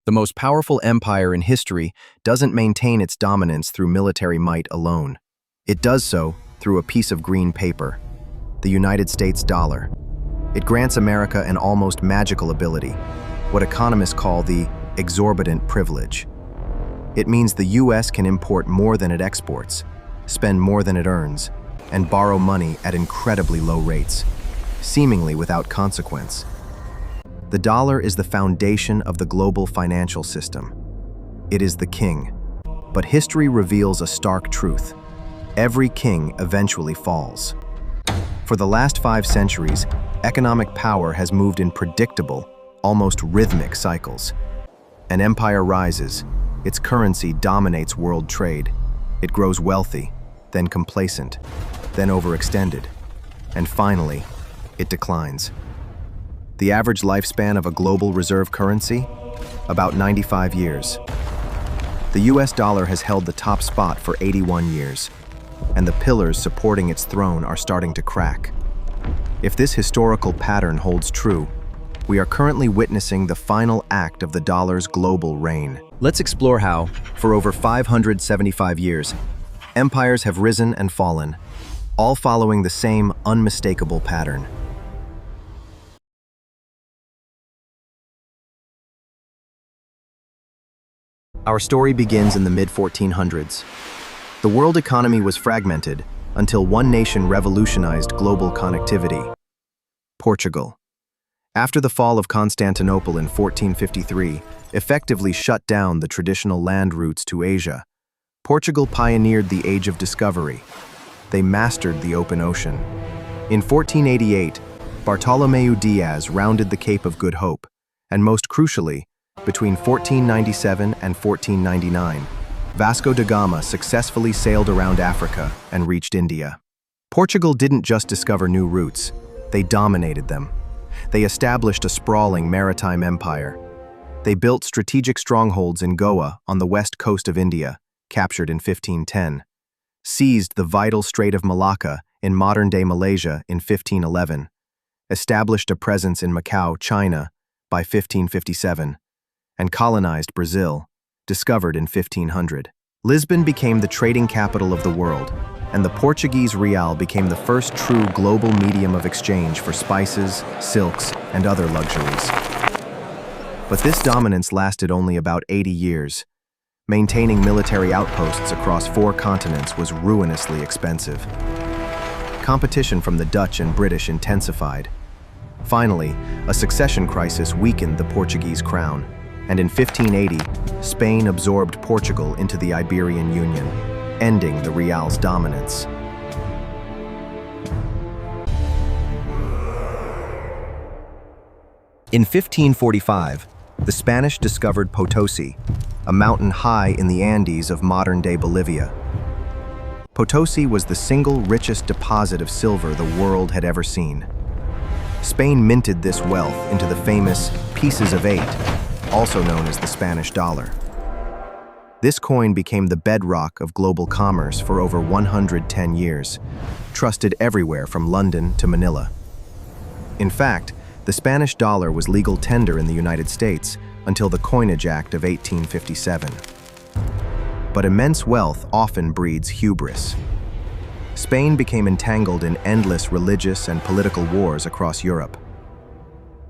The most powerful empire in history doesn't maintain its dominance through military might alone. It does so through a piece of green paper, the United States dollar. It grants America an almost magical ability, what economists call the exorbitant privilege. It means the US can import more than it exports, spend more than it earns, and borrow money at incredibly low rates, seemingly without consequence. The dollar is the foundation of the global financial system. It is the king. But history reveals a stark truth. Every king eventually falls. For the last 5 centuries, economic power has moved in predictable, almost rhythmic cycles. An empire rises, its currency dominates world trade. It grows wealthy, then complacent, then overextended, and finally, it declines. The average lifespan of a global reserve currency? About 95 years. The US dollar has held the top spot for 81 years, and the pillars supporting its throne are starting to crack. If this historical pattern holds true, we are currently witnessing the final act of the dollar's global reign. Let's explore how, for over 575 years, empires have risen and fallen, all following the same unmistakable pattern. Our story begins in the mid-1400s. The world economy was fragmented until one nation revolutionized global connectivity: Portugal. After the fall of Constantinople in 1453 effectively shut down the traditional land routes to Asia, Portugal pioneered the Age of Discovery. They mastered the open ocean. In 1488, Bartolomeu Diaz rounded the Cape of Good Hope, and most crucially, between 1497 and 1499, Vasco da Gama successfully sailed around Africa and reached India. Portugal didn't just discover new routes, they dominated them. They established a sprawling maritime empire. They built strategic strongholds in Goa on the west coast of India, captured in 1510, seized the vital Strait of Malacca in modern-day Malaysia in 1511, established a presence in Macau, China, by 1557, and colonized Brazil, discovered in 1500. Lisbon became the trading capital of the world, and the Portuguese Real became the first true global medium of exchange for spices, silks, and other luxuries. But this dominance lasted only about 80 years. Maintaining military outposts across 4 continents was ruinously expensive. Competition from the Dutch and British intensified. Finally, a succession crisis weakened the Portuguese crown, and in 1580, Spain absorbed Portugal into the Iberian Union, ending the Real's dominance. In 1545, the Spanish discovered Potosi, a mountain high in the Andes of modern-day Bolivia. Potosi was the single richest deposit of silver the world had ever seen. Spain minted this wealth into the famous pieces of 8, also known as the Spanish dollar. This coin became the bedrock of global commerce for over 110 years, trusted everywhere from London to Manila. In fact, the Spanish dollar was legal tender in the United States until the Coinage Act of 1857. But immense wealth often breeds hubris. Spain became entangled in endless religious and political wars across Europe.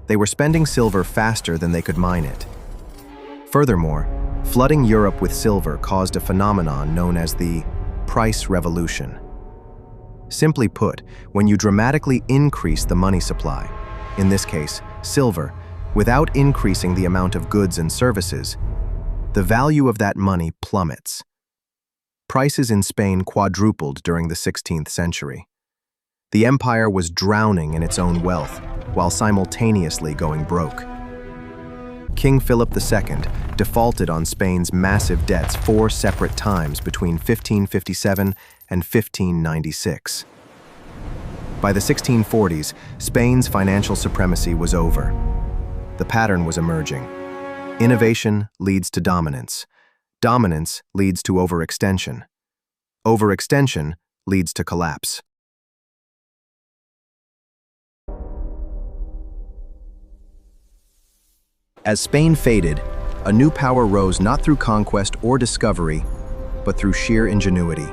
They were spending silver faster than they could mine it. Furthermore, flooding Europe with silver caused a phenomenon known as the price revolution. Simply put, when you dramatically increase the money supply, in this case, silver, without increasing the amount of goods and services, the value of that money plummets. Prices in Spain quadrupled during the 16th century. The empire was drowning in its own wealth, while simultaneously going broke. King Philip II defaulted on Spain's massive debts 4 separate times between 1557 and 1596. By the 1640s, Spain's financial supremacy was over. The pattern was emerging. Innovation leads to dominance. Dominance leads to overextension. Overextension leads to collapse. As Spain faded, A new power rose not through conquest or discovery, but through sheer ingenuity: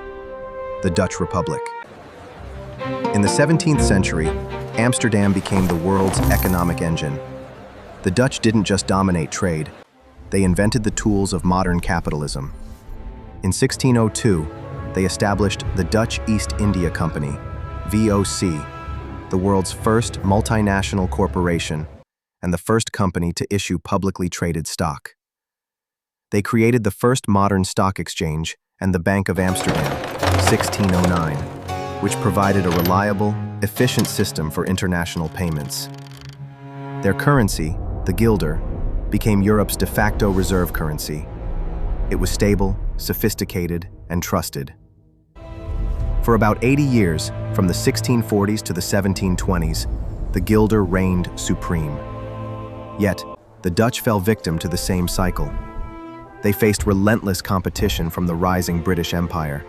the Dutch Republic. In the 17th century, Amsterdam became the world's economic engine. The Dutch didn't just dominate trade, they invented the tools of modern capitalism. In 1602, they established the Dutch East India Company, VOC, the world's first multinational corporation and the first company to issue publicly traded stock. They created the first modern stock exchange and the Bank of Amsterdam, 1609, which provided a reliable, efficient system for international payments. Their currency, the guilder, became Europe's de facto reserve currency. It was stable, sophisticated, and trusted. For about 80 years, from the 1640s to the 1720s, the guilder reigned supreme. Yet, the Dutch fell victim to the same cycle. They faced relentless competition from the rising British Empire.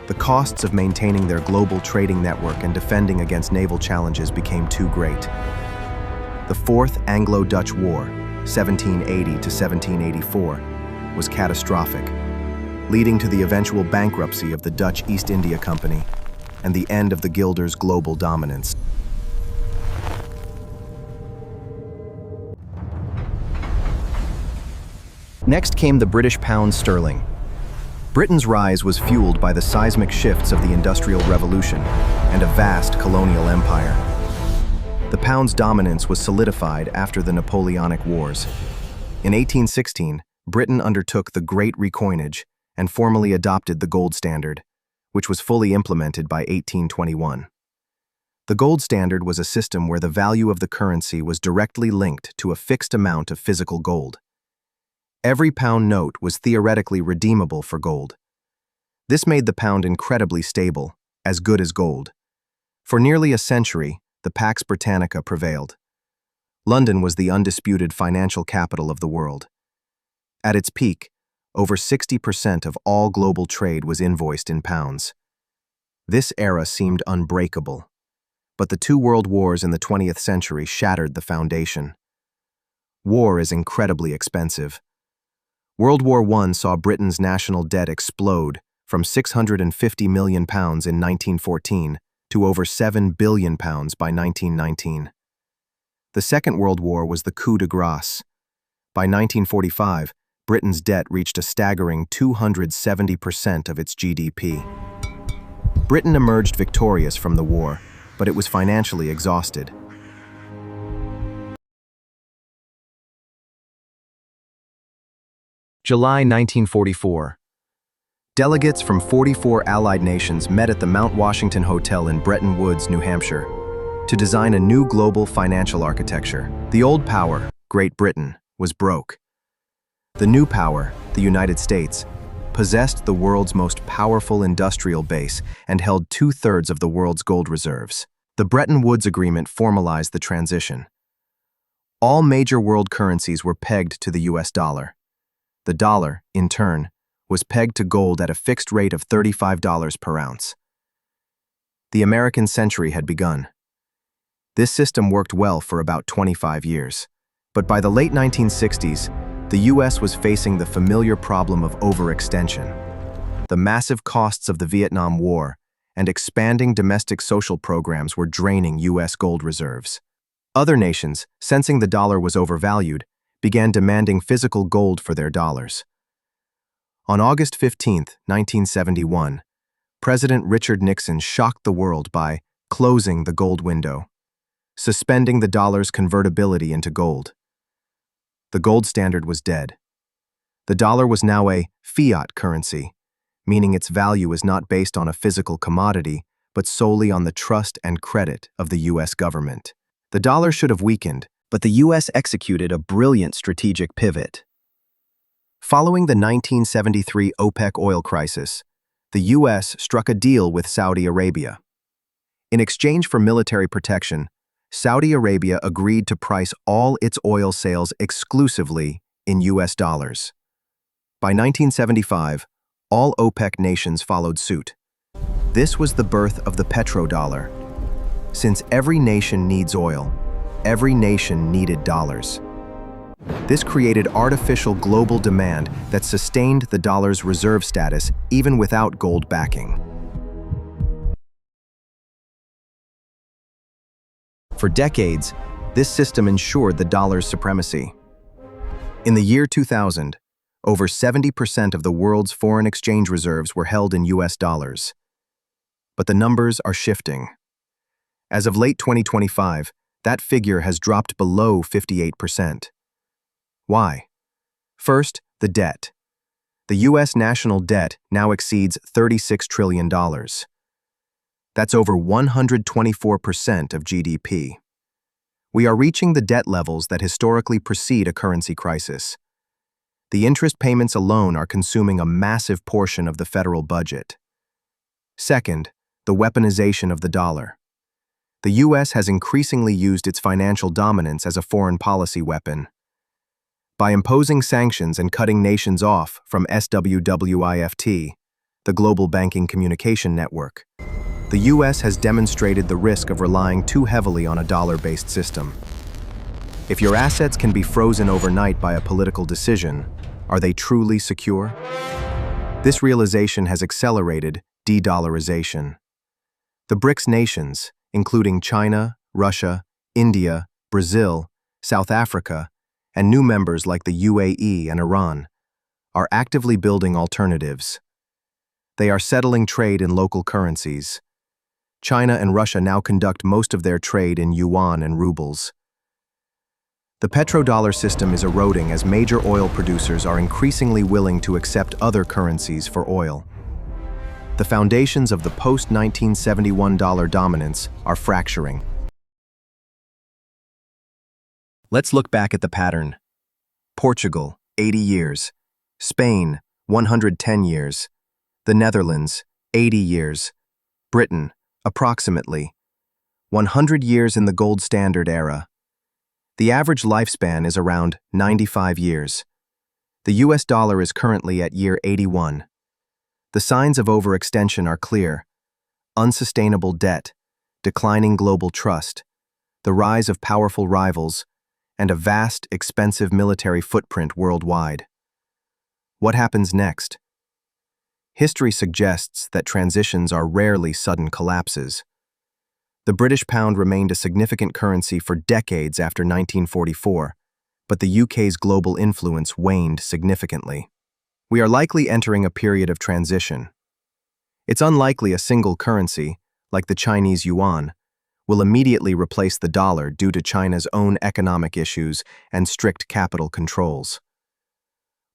The costs of maintaining their global trading network and defending against naval challenges became too great. The Fourth Anglo-Dutch War, 1780 to 1784, was catastrophic, leading to the eventual bankruptcy of the Dutch East India Company and the end of the guilder's global dominance. Next came the British pound sterling. Britain's rise was fueled by the seismic shifts of the Industrial Revolution and a vast colonial empire. The pound's dominance was solidified after the Napoleonic Wars. In 1816, Britain undertook the Great Recoinage and formally adopted the gold standard, which was fully implemented by 1821. The gold standard was a system where the value of the currency was directly linked to a fixed amount of physical gold. Every pound note was theoretically redeemable for gold. This made the pound incredibly stable, as good as gold. For nearly a century, the Pax Britannica prevailed. London was the undisputed financial capital of the world. At its peak, over 60% of all global trade was invoiced in pounds. This era seemed unbreakable, but the two world wars in the 20th century shattered the foundation. War is incredibly expensive. World War I saw Britain's national debt explode from £650 million in 1914 to over £7 billion by 1919. The Second World War was the coup de grace. By 1945, Britain's debt reached a staggering 270% of its GDP. Britain emerged victorious from the war, but it was financially exhausted. July 1944. Delegates from 44 Allied nations met at the Mount Washington Hotel in Bretton Woods, New Hampshire, to design a new global financial architecture. The old power, Great Britain, was broke. The new power, the United States, possessed the world's most powerful industrial base and held 2/3 of the world's gold reserves. The Bretton Woods Agreement formalized the transition. All major world currencies were pegged to the US dollar. The dollar, in turn, was pegged to gold at a fixed rate of $35 per ounce. The American century had begun. This system worked well for about 25 years. But by the late 1960s, the US was facing the familiar problem of overextension. The massive costs of the Vietnam War and expanding domestic social programs were draining US gold reserves. Other nations, sensing the dollar was overvalued, began demanding physical gold for their dollars. On August 15, 1971, President Richard Nixon shocked the world by closing the gold window, suspending the dollar's convertibility into gold. The gold standard was dead. The dollar was now a fiat currency, meaning its value is not based on a physical commodity, but solely on the trust and credit of the US government. The dollar should have weakened, but the US executed a brilliant strategic pivot. Following the 1973 OPEC oil crisis, the US struck a deal with Saudi Arabia. In exchange for military protection, Saudi Arabia agreed to price all its oil sales exclusively in US dollars. By 1975, all OPEC nations followed suit. This was the birth of the petrodollar. Since every nation needs oil, every nation needed dollars. This created artificial global demand that sustained the dollar's reserve status even without gold backing. For decades, this system ensured the dollar's supremacy. In the year 2000, over 70% of the world's foreign exchange reserves were held in US dollars. But the numbers are shifting. As of late 2025, that figure has dropped below 58%. Why? First, the debt. The US national debt now exceeds $36 trillion. That's over 124% of GDP. We are reaching the debt levels that historically precede a currency crisis. The interest payments alone are consuming a massive portion of the federal budget. Second, the weaponization of the dollar. The US has increasingly used its financial dominance as a foreign policy weapon. By imposing sanctions and cutting nations off from SWIFT, the global banking communication network, the US has demonstrated the risk of relying too heavily on a dollar-based system. If your assets can be frozen overnight by a political decision, are they truly secure? This realization has accelerated de-dollarization. The BRICS nations, including China, Russia, India, Brazil, South Africa, and new members like the UAE and Iran, are actively building alternatives. They are settling trade in local currencies. China and Russia now conduct most of their trade in yuan and rubles. The petrodollar system is eroding as major oil producers are increasingly willing to accept other currencies for oil. The foundations of the post-1971 dollar dominance are fracturing. Let's look back at the pattern. Portugal, 80 years. Spain, 110 years. The Netherlands, 80 years. Britain, approximately 100 years in the gold standard era. The average lifespan is around 95 years. The US dollar is currently at year 81. The signs of overextension are clear: unsustainable debt, declining global trust, the rise of powerful rivals, and a vast, expensive military footprint worldwide. What happens next? History suggests that transitions are rarely sudden collapses. The British pound remained a significant currency for decades after 1944, but the UK's global influence waned significantly. We are likely entering a period of transition. It's unlikely a single currency, like the Chinese yuan, will immediately replace the dollar due to China's own economic issues and strict capital controls.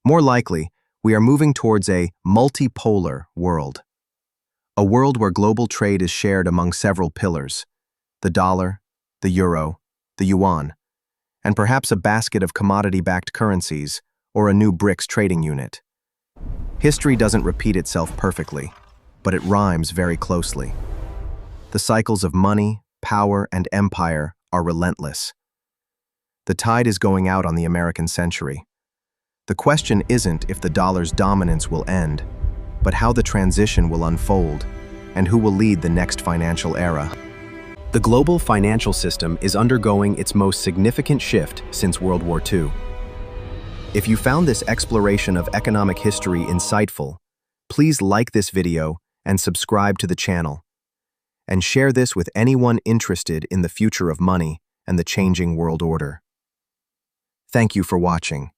More likely, we are moving towards a multipolar world. A world where global trade is shared among several pillars: the dollar, the euro, the yuan, and perhaps a basket of commodity-backed currencies or a new BRICS trading unit. History doesn't repeat itself perfectly, but it rhymes very closely. The cycles of money, power, and empire are relentless. The tide is going out on the American century. The question isn't if the dollar's dominance will end, but how the transition will unfold and who will lead the next financial era. The global financial system is undergoing its most significant shift since World War II. If you found this exploration of economic history insightful, please like this video and subscribe to the channel. And share this with anyone interested in the future of money and the changing world order. Thank you for watching.